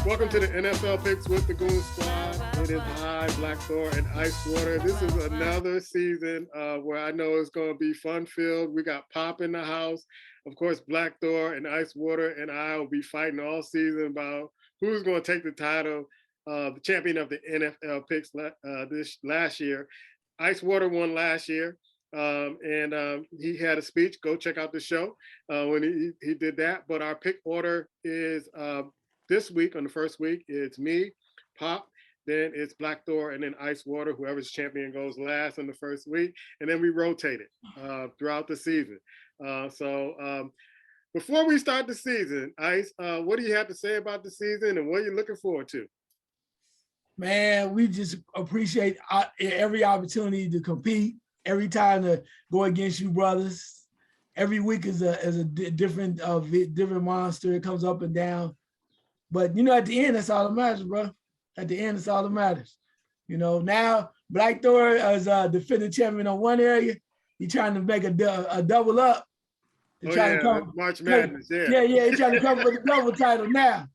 Welcome to the NFL Picks with the Goon Squad. It is I, Black Thor, and Ice Water. This is another season where I know it's going to be fun-filled. We got Pop in the house. Of course, Black Thor and Ice Water and I will be fighting all season about who's going to take the title, the champion of the NFL Picks this last year. Ice Water won last year. And he had a speech. Go check out the show when he did that. But our pick order is this week, on the first week, it's me, Pop, then it's Black Thor, and then Ice Water. Whoever's champion goes last in the first week. And then we rotate it throughout the season. So before we start the season, Ice, what do you have to say about the season and what are you looking forward to? Man, we just appreciate every opportunity to compete, every time to go against you brothers. Every week is a different monster. It comes up and down. But, you know, at the end, that's all that matters, bro. At the end, it's all that matters. You know, now Black Thor is defending champion on one area. He's trying to make a double up. March Madness, yeah. He's trying to come for the double title now.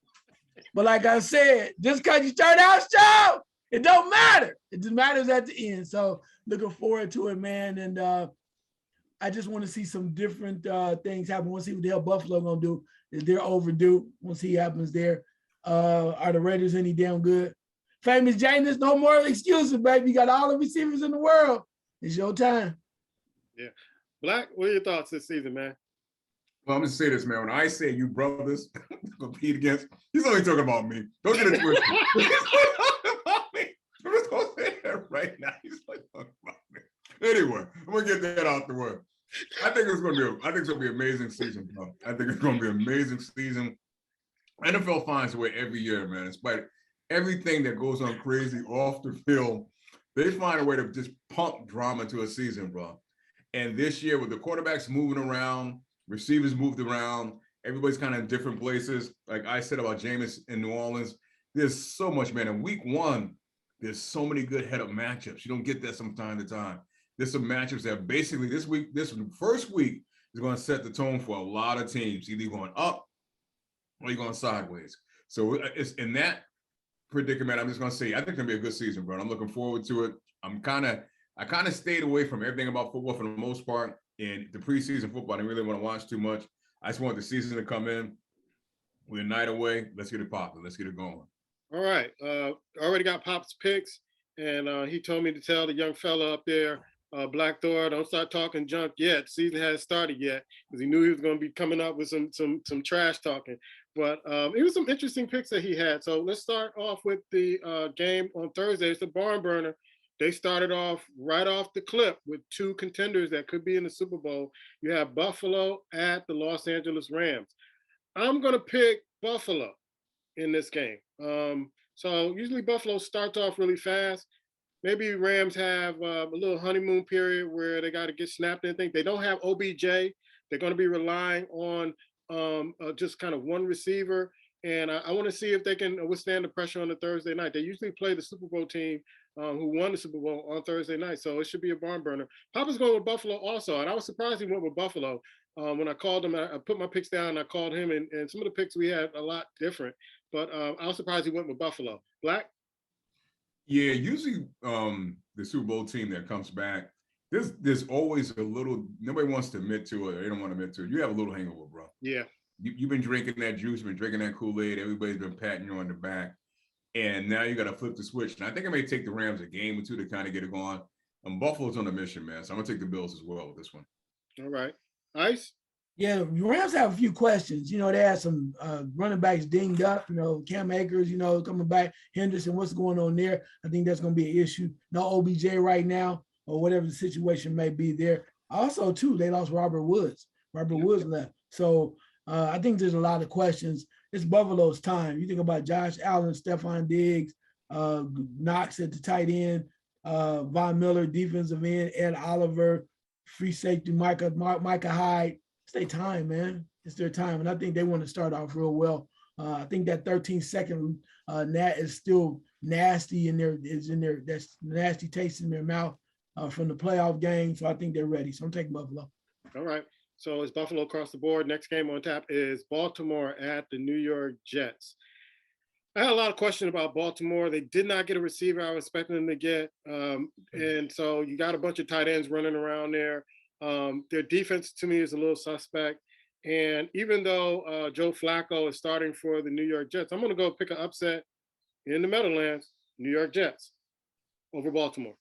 But like I said, just because you start out strong, it don't matter. It just matters at the end. So looking forward to it, man. And I just want to see some different things happen. I want to see what the hell Buffalo going to do. Is they're overdue. We'll see what happens there. Are the Raiders any damn good? Famous Janus, no more excuses, baby. You got all the receivers in the world. It's your time. Yeah. Black, what are your thoughts this season, man? Well, I'm going to say this, man. When I say you brothers compete against, he's only talking about me. Don't get it twisted. He's talking about me. I'm just going to say that right now. He's like talking about me. Anyway, I'm going to get that out the way. I think it's going to be an amazing season, bro. I think it's going to be an amazing season. NFL finds a way every year, man. In spite of everything that goes on crazy off the field, they find a way to just pump drama to a season, bro. And this year, with the quarterbacks moving around, receivers moved around, everybody's kind of in different places. Like I said about Jameis in New Orleans, there's so much, man. In week one, there's so many good head-up matchups. You don't get that from time to time. There's some matchups that basically this first week is going to set the tone for a lot of teams, either going up or you're going sideways. So it's in that predicament. I'm just going to say, I think it's going to be a good season, bro. I'm looking forward to it. I kind of stayed away from everything about football for the most part. In the preseason football, I didn't really want to watch too much. I just wanted the season to come in. We're a night away. Let's get it popping. Let's get it going. All right. Already got Pop's picks, and he told me to tell the young fella up there, Black Thor, don't start talking junk yet. Season hasn't started yet because he knew he was going to be coming up with some trash talking. But it was some interesting picks that he had. So let's start off with the game on Thursday. It's a barn burner. They started off right off the clip with two contenders that could be in the Super Bowl. You have Buffalo at the Los Angeles Rams. I'm going to pick Buffalo in this game. So usually Buffalo starts off really fast. Maybe Rams have a little honeymoon period where they got to get snapped in. They don't have OBJ. They're going to be relying on just kind of one receiver. And I want to see if they can withstand the pressure on the Thursday night. They usually play the Super Bowl team who won the Super Bowl on Thursday night. So it should be a barn burner. Papa's going with Buffalo also. And I was surprised he went with Buffalo. When I called him, I put my picks down and I called him. And some of the picks we had a lot different. But I was surprised he went with Buffalo. Black? Yeah, usually the Super Bowl team that comes back, there's always a little, nobody wants to admit to it, or they don't want to admit to it. You have a little hangover, bro. Yeah. You've been drinking that juice, you've been drinking that Kool-Aid, everybody's been patting you on the back, and now you got to flip the switch. And I think I may take the Rams a game or two to kind of get it going. And Buffalo's on a mission, man, so I'm going to take the Bills as well with this one. All right. Ice? Yeah, the Rams have a few questions. You know, they had some running backs dinged up, you know, Cam Akers, you know, coming back, Henderson, what's going on there? I think that's going to be an issue. No OBJ right now, or whatever the situation may be there. Also, too, they lost Robert Woods. Robert Woods left. So I think there's a lot of questions. It's Buffalo's time. You think about Josh Allen, Stephon Diggs, Knox at the tight end, Von Miller, defensive end, Ed Oliver, free safety, Micah Hyde. It's their time, man. It's their time. And I think they want to start off real well. I think that 13-second nat is still nasty that's nasty taste in their mouth from the playoff game. So I think they're ready. So I'm taking Buffalo. All right. So it's Buffalo across the board. Next game on tap is Baltimore at the New York Jets. I had a lot of questions about Baltimore. They did not get a receiver I was expecting them to get. And so you got a bunch of tight ends running around there. Their defense to me is a little suspect. And even though Joe Flacco is starting for the New York Jets, I'm going to go pick an upset in the Meadowlands, New York Jets over Baltimore.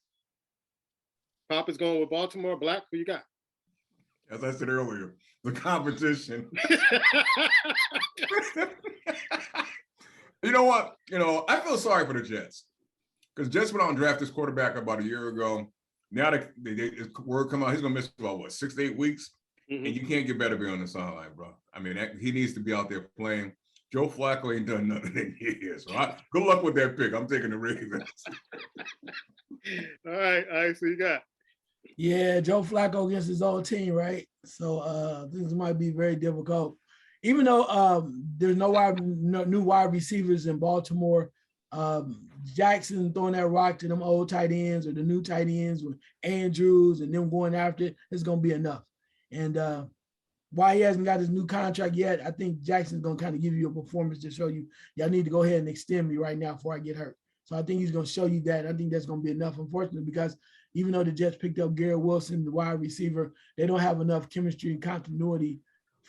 Pop is going with Baltimore. Black, who you got? As I said earlier, the competition. You know what? I feel sorry for the Jets because Jets went out and drafted this quarterback about a year ago. Now word come out, he's gonna miss about what 6 to 8 weeks, and you can't get better be on the sideline, bro. I mean, he needs to be out there playing. Joe Flacco ain't done nothing in years. So good luck with that pick. I'm taking the Ravens. All right. So you got. Yeah, Joe Flacco against his old team, right? So things might be very difficult. Even though there's no new wide receivers in Baltimore, Jackson throwing that rock to them old tight ends or the new tight ends with Andrews and them going after it's going to be enough. And why he hasn't got his new contract yet, I think Jackson's going to kind of give you a performance to show you, y'all need to go ahead and extend me right now before I get hurt. So I think he's going to show you that. I think that's going to be enough, unfortunately, because even though the Jets picked up Garrett Wilson, the wide receiver, they don't have enough chemistry and continuity.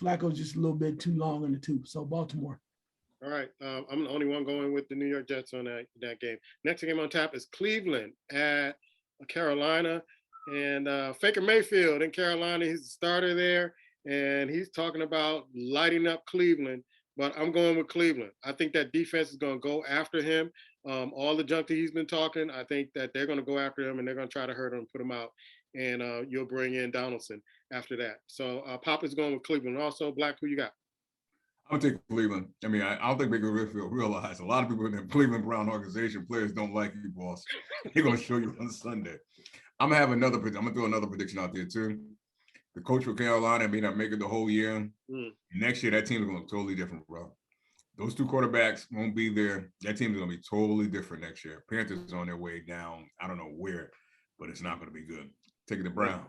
Flacco's just a little bit too long in the tooth. So Baltimore. All right. I'm the only one going with the New York Jets on that game. Next game on tap is Cleveland at Carolina. And Baker Mayfield in Carolina, he's the starter there. And he's talking about lighting up Cleveland. But I'm going with Cleveland. I think that defense is going to go after him. All the junk that he's been talking, I think that they're going to go after him and they're going to try to hurt him, put him out. And you'll bring in Donaldson after that. So Pop is going with Cleveland. Also, Black, who you got? I'm gonna take Cleveland. I mean, I don't think Baker Mayfield realize a lot of people in the Cleveland Brown organization players don't like you, boss. He's gonna show you on Sunday. I'm gonna throw another prediction out there too. The coach for Carolina may not make it the whole year. Next year, that team is gonna look totally different, bro. Those two quarterbacks won't be there. That team is gonna be totally different next year. Panthers on their way down. I don't know where, but it's not gonna be good. Taking the Browns.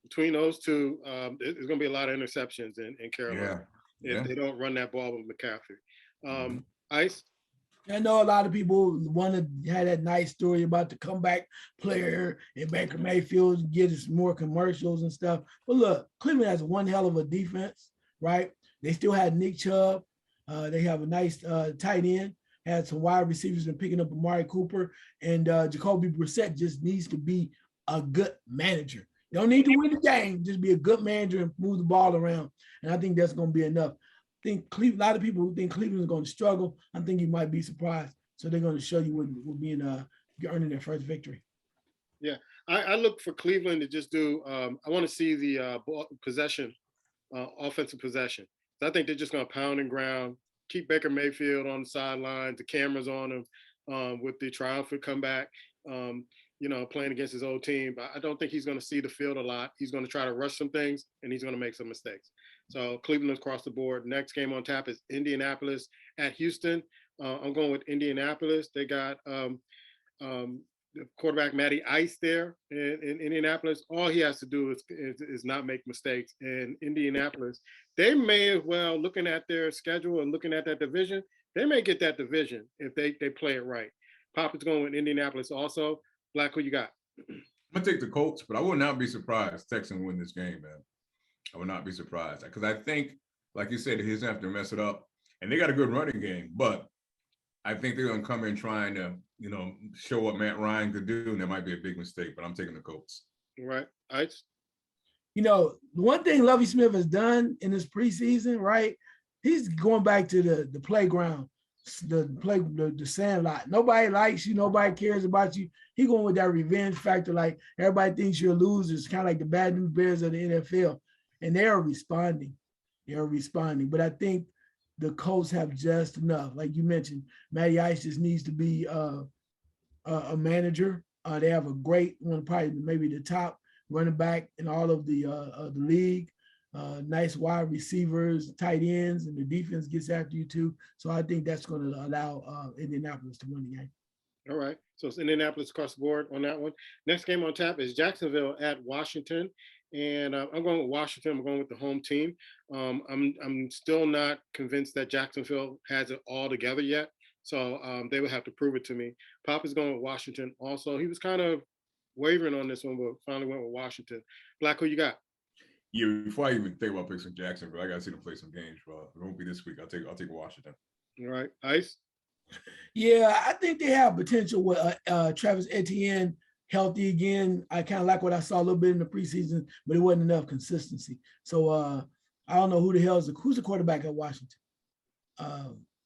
Between those two, there's going to be a lot of interceptions in Carolina. If they don't run that ball with McCaffrey. Ice? I know a lot of people want to have that nice story about the comeback player and Baker Mayfield, get us more commercials and stuff. But look, Cleveland has one hell of a defense, right? They still had Nick Chubb. They have a nice tight end, had some wide receivers and picking up Amari Cooper. And Jacoby Brissett just needs to be a good manager. You don't need to win the game, just be a good manager and move the ball around. And I think that's going to be enough. I think a lot of people who think Cleveland is going to struggle, I think you might be surprised. So they're going to show you what being earning their first victory. Yeah, I look for Cleveland to just do. I want to see the possession, offensive possession. So I think they're just going to pound and ground, keep Baker Mayfield on the sidelines, the cameras on him with the triumphant comeback. Playing against his old team. But I don't think he's going to see the field a lot. He's going to try to rush some things, and he's going to make some mistakes. So Cleveland across the board. Next game on tap is Indianapolis at Houston. I'm going with Indianapolis. They got the quarterback Matty Ice there in Indianapolis. All he has to do is not make mistakes. And Indianapolis, they may as well, looking at their schedule and looking at that division, they may get that division if they play it right. Pop is going with Indianapolis also. Black, who you got? I'm gonna take the Colts, but I would not be surprised Texans win this game, man. I would not be surprised because I think, like you said, he's gonna have to mess it up, and they got a good running game. But I think they're gonna come in trying to, show what Matt Ryan could do, and there might be a big mistake. But I'm taking the Colts. All right, Ice. The one thing Lovie Smith has done in this preseason, right? He's going back to the playground. The sandlot. Nobody likes you. Nobody cares about you. He going with that revenge factor. Like everybody thinks you're a loser. It's kind of like the bad news bears of the NFL, and they are responding. But I think the Colts have just enough. Like you mentioned, Matty Ice just needs to be a manager. They have a great one, probably maybe the top running back in all of the league. Nice wide receivers, tight ends, and the defense gets after you too. So I think that's going to allow Indianapolis to win the game. All right. So it's Indianapolis across the board on that one. Next game on tap is Jacksonville at Washington. And I'm going with Washington. I'm going with the home team. I'm still not convinced that Jacksonville has it all together yet. So they would have to prove it to me. Pop is going with Washington. Also, he was kind of wavering on this one, but finally went with Washington. Black, who you got? Yeah, before I even think about picking Jacksonville, I gotta see them play some games, bro. It won't be this week. I'll take Washington. All right, Ice. Yeah, I think they have potential with Travis Etienne healthy again. I kind of like what I saw a little bit in the preseason, but it wasn't enough consistency. So I don't know who the hell is who's the quarterback at Washington.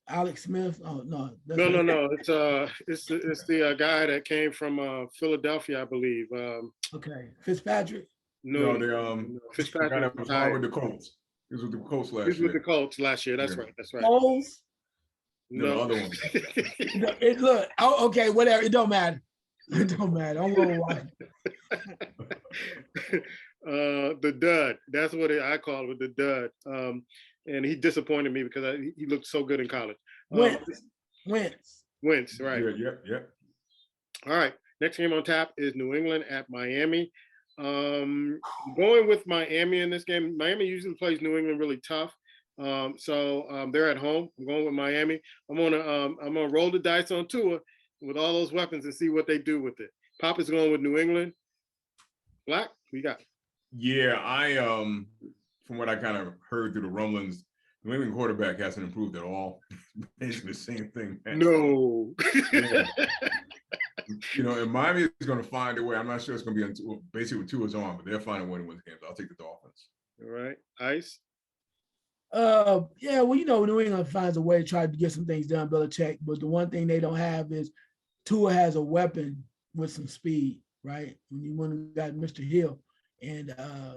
Alex Smith. Oh no, No. It's the guy that came from Philadelphia, I believe. Okay, Fitzpatrick. No, No, they no, the guy that was hard with the Colts. He was with the Colts last He's year. with the Colts last year. That's Yeah. right. That's right. Foles. No, the other one. Look, okay, whatever. It don't matter. It don't matter. I'm going to Washington. The dud. That's what I call it, the dud. And he disappointed me because he looked so good in college. Wentz, right. Yeah. All right. Next game on tap is New England at Miami. Going with Miami in this game. Miami usually plays New England really tough. So they're at home. I'm going with Miami. I'm gonna roll the dice on Tua with all those weapons and see what they do with it. Pop is going with New England. Black, we got. Yeah, from what I kind of heard through the rumblings, New England quarterback hasn't improved at all. Basically the same thing. Man. No. Yeah. And Miami is going to find a way. I'm not sure it's going to be basically with Tua's on, but they'll find a way to win the games. I'll take the Dolphins. All right, Ice. Yeah, well, New England finds a way to try to get some things done, Belichick. But the one thing they don't have is Tua has a weapon with some speed, right? When you got Mr. Hill, and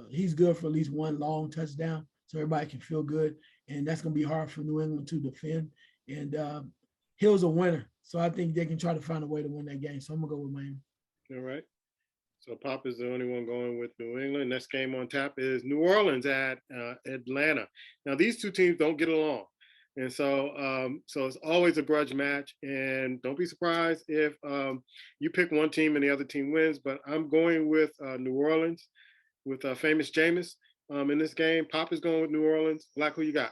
he's good for at least one long touchdown, so everybody can feel good. And that's going to be hard for New England to defend. And Hill's a winner, so I think they can try to find a way to win that game. So I'm gonna go with Miami. All right. So Pop is the only one going with New England. Next game on tap is New Orleans at Atlanta. Now these two teams don't get along, and so it's always a grudge match. And don't be surprised if you pick one team and the other team wins. But I'm going with New Orleans with famous Jameis in this game. Pop is going with New Orleans. Black, who you got?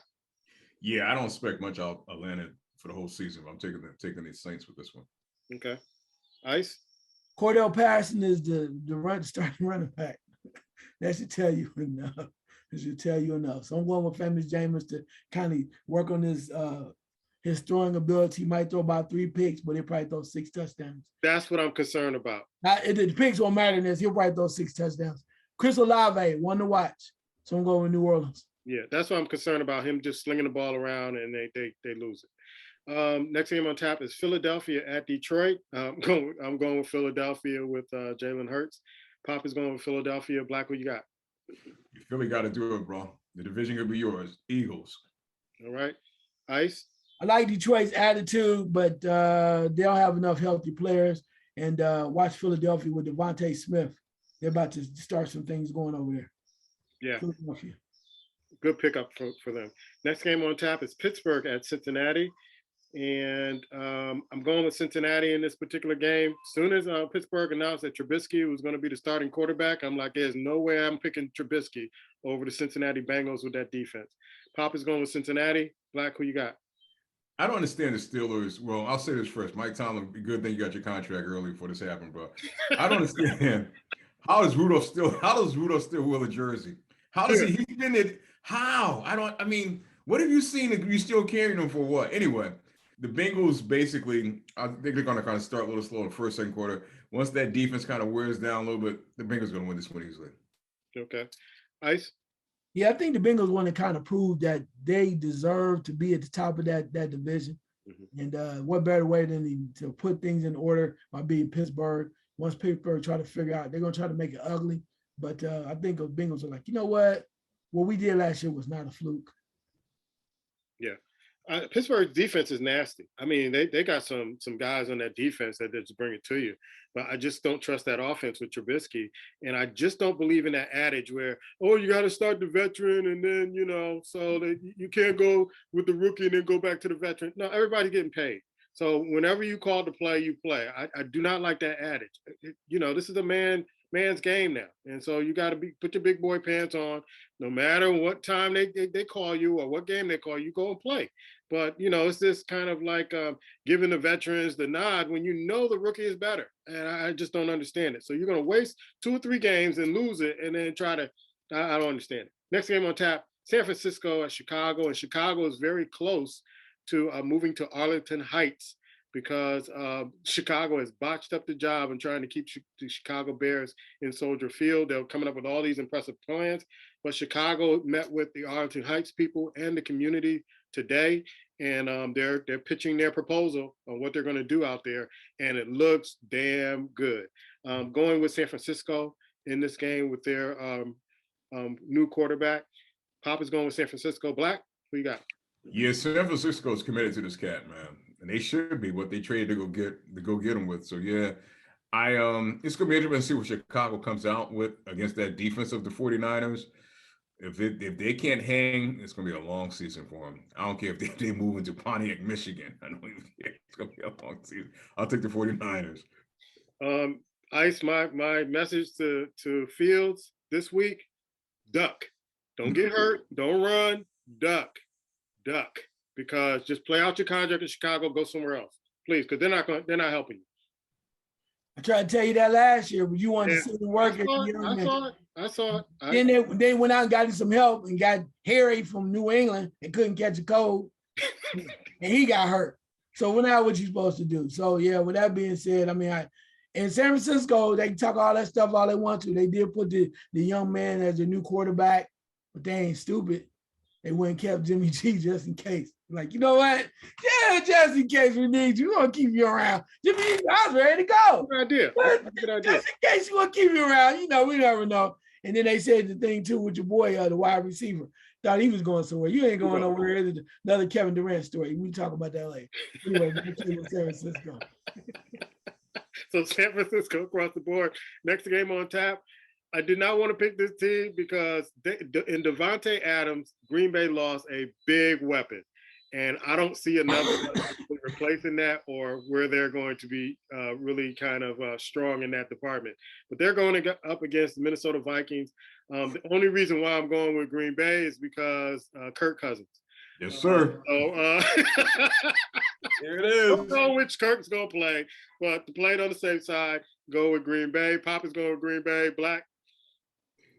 Yeah, I don't expect much out of Atlanta for the whole season. I'm taking the Saints with this one. Okay. Ice? Cordell Patterson is the starting running back. That should tell you enough. It should tell you enough. So I'm going with famous Jameis to kind of work on his throwing ability. He might throw about 3 picks, but he'll probably throw 6 touchdowns. That's what I'm concerned about. The picks won't matter in this. He'll probably throw 6 touchdowns. Chris Olave, one to watch. So I'm going with New Orleans. Yeah, that's what I'm concerned about, him just slinging the ball around and they lose it. Next game on tap is Philadelphia at Detroit. I'm going with Philadelphia with Jalen Hurts. Pop is going with Philadelphia. Black, what you got? You Philly got to do it, bro. The division could be yours. Eagles. All right. Ice? I like Detroit's attitude, but they don't have enough healthy players. And watch Philadelphia with Devontae Smith. They're about to start some things going over there. Yeah. Philadelphia. Good pickup for them. Next game on tap is Pittsburgh at Cincinnati. And I'm going with Cincinnati in this particular game. As soon as Pittsburgh announced that Trubisky was going to be the starting quarterback, I'm like, there's no way I'm picking Trubisky over the Cincinnati Bengals with that defense. Pop is going with Cincinnati. Black, who you got? I don't understand the Steelers. Well, I'll say this first. Mike Tomlin, good thing you got your contract early before this happened, bro. I don't understand. How does Rudolph still wear a jersey? How does he's been it? How? What have you seen that you still carrying him for what? Anyway, the Bengals basically, I think they're going to kind of start a little slow in the first, second quarter. Once that defense kind of wears down a little bit, the Bengals are going to win this one easily. Okay. Ice? Yeah, I think the Bengals want to kind of prove that they deserve to be at the top of that division. Mm-hmm. And what better way than to put things in order by beating Pittsburgh. Once Pittsburgh try to figure out, they're going to try to make it ugly. But I think the Bengals are like, you know what we did last year was not a fluke. Yeah. Pittsburgh's defense is nasty. I mean, they got some guys on that defense that just bring it to you. But I just don't trust that offense with Trubisky. And I just don't believe in that adage where, you got to start the veteran and then, so that you can't go with the rookie and then go back to the veteran. No, everybody's getting paid. So whenever you call to play, you play. I do not like that adage. This is a man man's game now. And so you got to put your big boy pants on, no matter what time they call you or what game they call you, go and play. But, it's this kind of like giving the veterans the nod when you know the rookie is better. And I just don't understand it. So you're going to waste 2 or 3 games and lose it and then try to, I don't understand it. Next game on tap, San Francisco at Chicago. And Chicago is very close to moving to Arlington Heights because Chicago has botched up the job and trying to keep the Chicago Bears in Soldier Field. They're coming up with all these impressive plans, but Chicago met with the Arlington Heights people and the community today, and they're pitching their proposal on what they're going to do out there, and it looks damn good. Going with San Francisco in this game with their new quarterback. Pop is going with San Francisco. Black, who you got? Yeah, San Francisco is committed to this cat, man, and they should be what they traded to go get him with. So yeah, it's gonna be interesting to see what Chicago comes out with against that defense of the 49ers. If they can't hang, it's gonna be a long season for them. I don't care if they move into Pontiac, Michigan. I know it's gonna be a long season. I'll take the 49ers. Ice, my message to Fields this week: duck. Don't get hurt. Don't run. Duck. Because just play out your contract in Chicago. Go somewhere else, please, because they're not helping you. I tried to tell you that last year, but you wanted to see the work. I saw it. Then they went out and got him some help and got Harry from New England and couldn't catch a cold, and he got hurt. So now what you supposed to do? So yeah, with that being said, I mean, in San Francisco, they can talk all that stuff all they want to. They did put the young man as the new quarterback, but they ain't stupid. They went and kept Jimmy G just in case. Like, you know what? Yeah, just in case we need you, we're gonna keep you around. Jimmy G, I was ready to go. Good idea. Good idea. Just in case you want to keep you around, we never know. And then they said the thing too with your boy, the wide receiver. Thought he was going somewhere. You ain't going nowhere. It's another Kevin Durant story. We talk about that later. Anyway, back to San Francisco. So San Francisco across the board. Next game on tap. I did not want to pick this team because in Devontae Adams, Green Bay lost a big weapon. And I don't see another replacing that or where they're going to be really kind of strong in that department. But they're going to get up against the Minnesota Vikings. The only reason why I'm going with Green Bay is because Kirk Cousins. Yes, sir. Here it is. I don't know which Kirk's going to play, but to play it on the safe side, go with Green Bay. Pop is going with Green Bay. Black.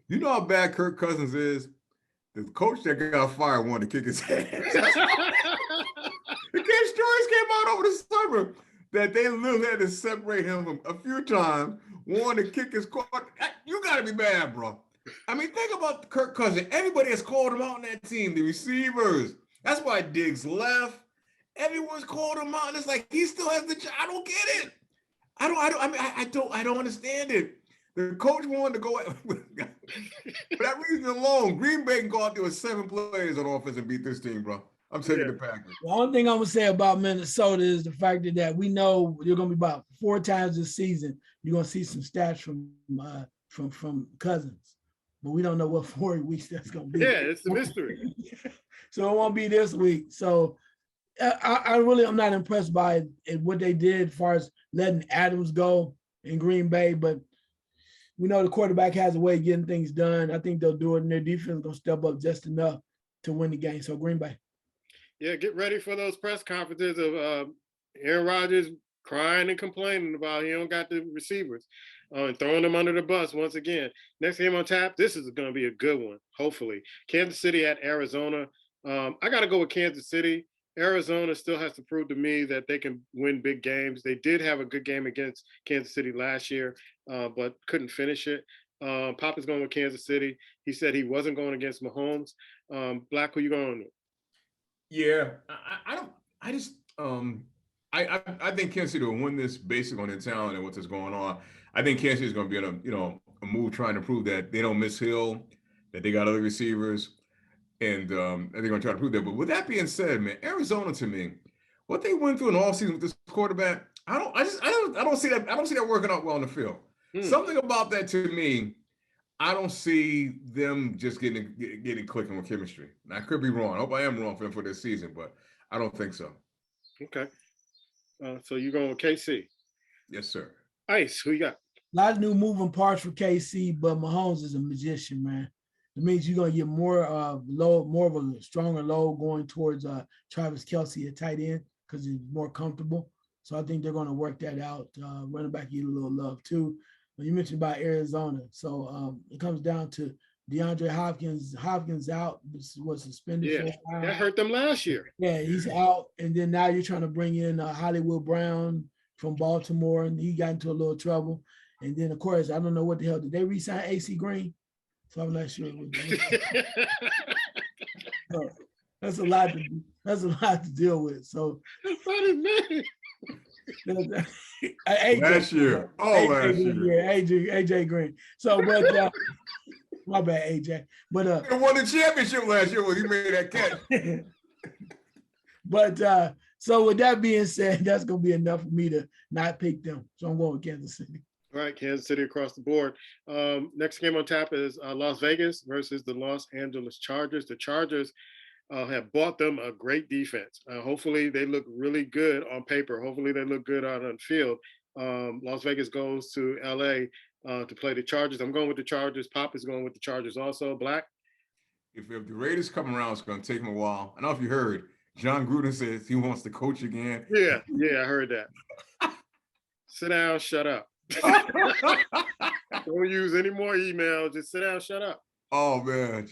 You know how bad Kirk Cousins is? The coach that got fired wanted to kick his ass. The stories came out over the summer that they literally had to separate him from a few times, wanted to kick his court. You got to be mad, bro. I mean, think about Kirk Cousins. Everybody has called him out on that team, the receivers. That's why Diggs left. Everyone's called him out. And it's like he still has the job. I don't get it. I don't understand it. The coach wanted to go for that reason alone. Green Bay can go out there with 7 players on offense and beat this team, bro. I'm taking the Packers. The only thing I'm gonna say about Minnesota is the fact that we know you're gonna be about 4 times this season. You're gonna see some stats from Cousins, but we don't know what 4 weeks that's gonna be. Yeah, it's a mystery. So it won't be this week. So I'm not impressed by what they did as far as letting Adams go in Green Bay, but we know the quarterback has a way of getting things done. I think they'll do it, and their defense is going to step up just enough to win the game. So Green Bay. Yeah, get ready for those press conferences of Aaron Rodgers crying and complaining about he don't got the receivers and throwing them under the bus once again. Next game on tap, this is going to be a good one, hopefully. Kansas City at Arizona. I got to go with Kansas City. Arizona still has to prove to me that they can win big games. They did have a good game against Kansas City last year, but couldn't finish it. Pop is going with Kansas City. He said he wasn't going against Mahomes. Black, who you going with? Yeah, I think Kansas City will win this based on their talent and what's going on. I think Kansas City is going to be in a move trying to prove that they don't miss Hill, that they got other receivers. And they're going to try to prove that. But with that being said, man, Arizona to me, what they went through in the offseason with this quarterback, I don't see that working out well on the field. Something about that to me, I don't see them just getting clicking with chemistry. Now, I could be wrong. I hope I am wrong for this season, but I don't think so. Okay. So you're going with KC? Yes, sir. Ice, who you got? lot of new moving parts for KC, but Mahomes is a magician, man. It means you're gonna get more more of a stronger load going towards Travis Kelce at tight end because he's more comfortable. So I think they're gonna work that out. Running back get a little love too. But you mentioned about Arizona, so it comes down to DeAndre Hopkins. Hopkins out, was suspended for a while. That hurt them last year. Yeah, he's out, and then now you're trying to bring in Hollywood Brown from Baltimore, and he got into a little trouble. And then, of course, I don't know what the hell did they re-sign AC Green? So I'm not sure. So that's a lot. That's a lot to deal with. So that's not his name. Last year. Last year. AJ Green. So, but my bad, AJ. But he won the championship last year when he made that catch. But so with that being said, that's gonna be enough for me to not pick them. So I'm going with Kansas City. All right, Kansas City across the board. Next game on tap is Las Vegas versus the Los Angeles Chargers. The Chargers have bought them a great defense. Hopefully they look really good on paper. Hopefully they look good out on the field. Las Vegas goes to LA to play the Chargers. I'm going with the Chargers. Pop is going with the Chargers also. Black? If the Raiders come around, it's going to take them a while. I don't know if you heard, John Gruden says he wants to coach again. Yeah, I heard that. Sit down, shut up. Don't use any more emails. Just sit down, shut up. Oh man.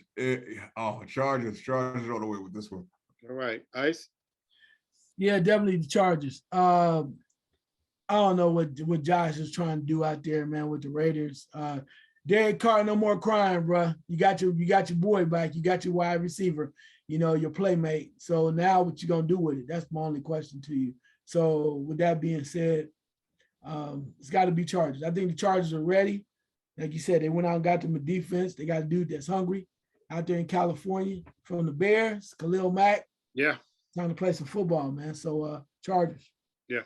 Chargers all the way with this one. All right. Ice? Yeah, definitely the Chargers. I don't know what Josh is trying to do out there, man, with the Raiders. Derek Carr, no more crying, bro. You got your boy back. You got your wide receiver, your playmate. So now what you gonna do with it? That's my only question to you. So with that being said, it's got to be Chargers. I think the Chargers are ready. Like you said, they went out and got them a defense. They got a dude that's hungry out there in California from the Bears, Khalil Mack. Yeah. Time to play some football, man. So Chargers. Yeah.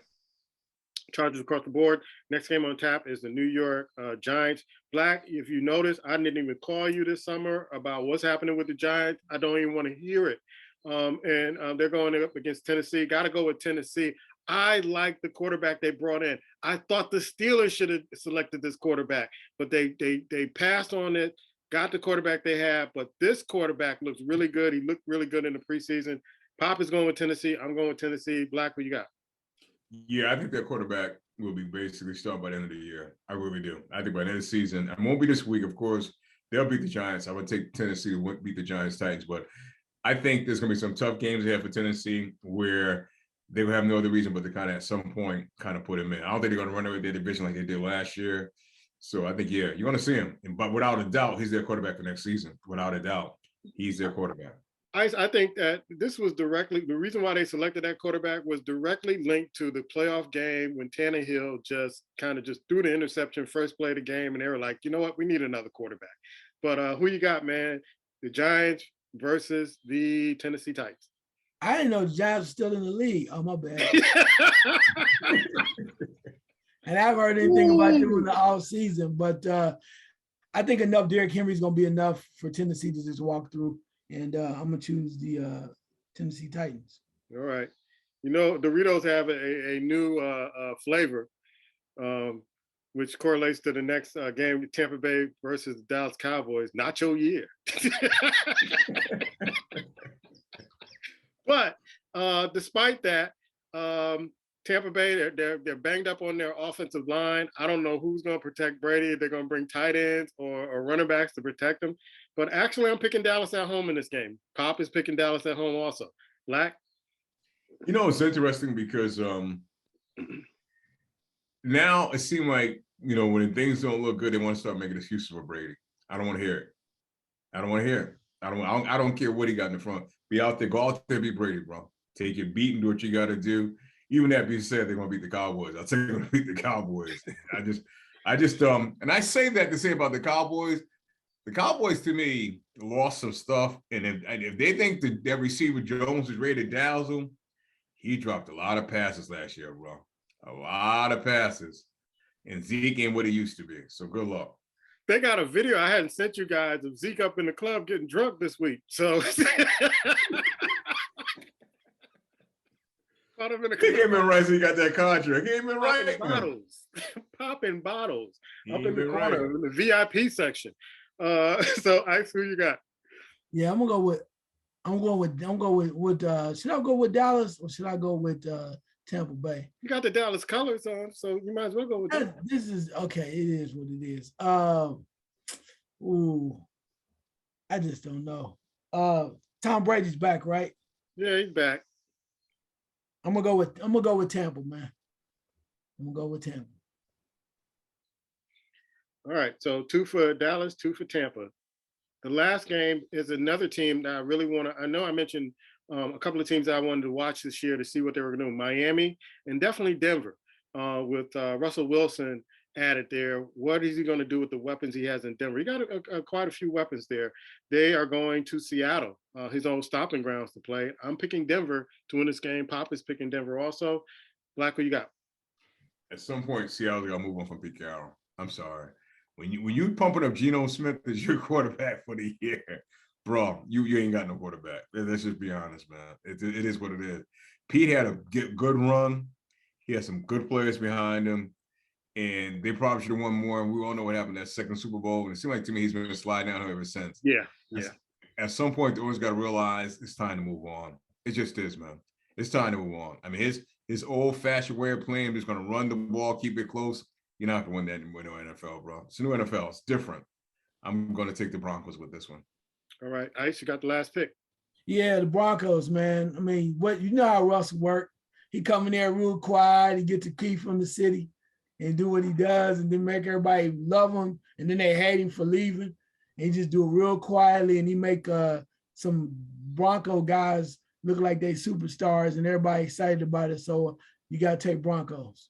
Chargers across the board. Next game on tap is the New York Giants. Black, if you notice, I didn't even call you this summer about what's happening with the Giants. I don't even want to hear it. And they're going up against Tennessee. Got to go with Tennessee. I like the quarterback they brought in. I thought the Steelers should have selected this quarterback, but they passed on it, got the quarterback they have. But this quarterback looks really good. He looked really good in the preseason. Pop is going with Tennessee. I'm going with Tennessee. Black, what you got? Yeah, I think that quarterback will be basically starting by the end of the year. I really do. I think by the end of the season, it won't be this week, of course. They'll beat the Giants. I would take Tennessee to beat the Giants Titans, but I think there's going to be some tough games ahead for Tennessee where they will have no other reason but to kind of at some point kind of put him in. I don't think they're going to run away their division like they did last year. So I think, you're going to see him. But without a doubt, he's their quarterback for next season. Without a doubt, he's their quarterback. I think that this was directly, the reason why they selected that quarterback was directly linked to the playoff game when Tannehill just threw the interception first play of the game, and they were like, you know what, we need another quarterback. But who you got, man? The Giants versus the Tennessee Titans. I didn't know the Giants were still in the league. Oh, my bad. And I haven't heard anything about them in the off season, but I think enough Derrick Henry is going to be enough for Tennessee to just walk through. And I'm going to choose the Tennessee Titans. All right. Doritos have a new flavor, which correlates to the next game, Tampa Bay versus the Dallas Cowboys. Nacho year. But despite that, Tampa Bay, they're banged up on their offensive line. I don't know who's going to protect Brady. They're going to bring tight ends or running backs to protect him. But actually, I'm picking Dallas at home in this game. Pop is picking Dallas at home also. Black? It's interesting because now it seems like, when things don't look good, they want to start making excuses for Brady. I don't want to hear it. I don't care what he got in the front. Be out there, go out there, be Brady, bro. Take your beat and do what you got to do. Even that being said, they're going to beat the Cowboys. I'll tell you, they're going to beat the Cowboys. I just, and I say that to say about the Cowboys to me lost some stuff. And if they think that their receiver Jones is ready to dazzle them, he dropped a lot of passes last year, bro. A lot of passes. And Zeke ain't what he used to be. So good luck. They got a video I hadn't sent you guys of Zeke up in the club getting drunk this week. So he came in right, so he got that contract. He came in right. Popping bottles. up You in the been corner right. in the VIP section. So Ice, who you got? Yeah, I'm going with should I go with Dallas or should I go with Tampa Bay? You got the Dallas colors on, so you might as well go with that. This is okay, it is what it is. Ooh, I just don't know. Tom Brady's back, right? Yeah, he's back. I'm gonna go with Tampa, man. I'm gonna go with Tampa. All right, so 2 for Dallas, 2 for Tampa. The last game is another team that I really want to. I know I mentioned a couple of teams that I wanted to watch this year to see what they were going to do. Miami and definitely Denver with Russell Wilson added there. What is he going to do with the weapons he has in Denver? He got quite a few weapons there. They are going to Seattle, his old stomping grounds to play. I'm picking Denver to win this game. Pop is picking Denver also. Black, what you got? At some point, Seattle got to move on from Pete Carroll. I'm sorry. When you pumping up Geno Smith as your quarterback for the year, bro, you ain't got no quarterback. Let's just be honest, man. It is what it is. Pete had a good run. He had some good players behind him, and they probably should have won more. And we all know what happened that second Super Bowl. And it seemed like to me he's been sliding down ever since. Yeah. At some point, the owners got to realize it's time to move on. It just is, man. It's time to move on. I mean, his old-fashioned way of playing, just going to run the ball, keep it close. You're not going to win that in the new NFL, bro. It's a new NFL. It's different. I'm going to take the Broncos with this one. All right, Ice, you got the last pick. Yeah, the Broncos, man. I mean, you know how Russell work. He come in there real quiet. He get the key from the city and do what he does, and then make everybody love him, and then they hate him for leaving. And he just do it real quietly, and he make some Bronco guys look like they superstars, and everybody excited about it. So you got to take Broncos.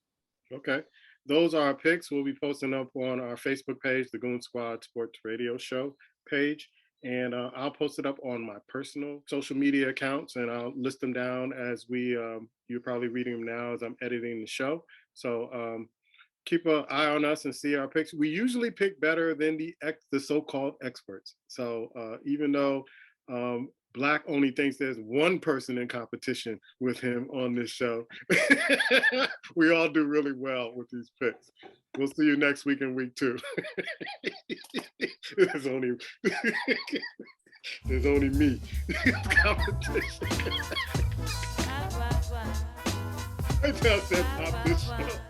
Okay. Those are our picks. We'll be posting up on our Facebook page, the Goon Squad Sports Radio Show page. And I'll post it up on my personal social media accounts, and I'll list them down as you're probably reading them now as I'm editing the show. So keep an eye on us and see our picks. We usually pick better than the so-called experts. So even though Black only thinks there's one person in competition with him on this show, we all do really well with these picks. We'll see you next week in week 2. There's only me. Competition. I tell that pop this show.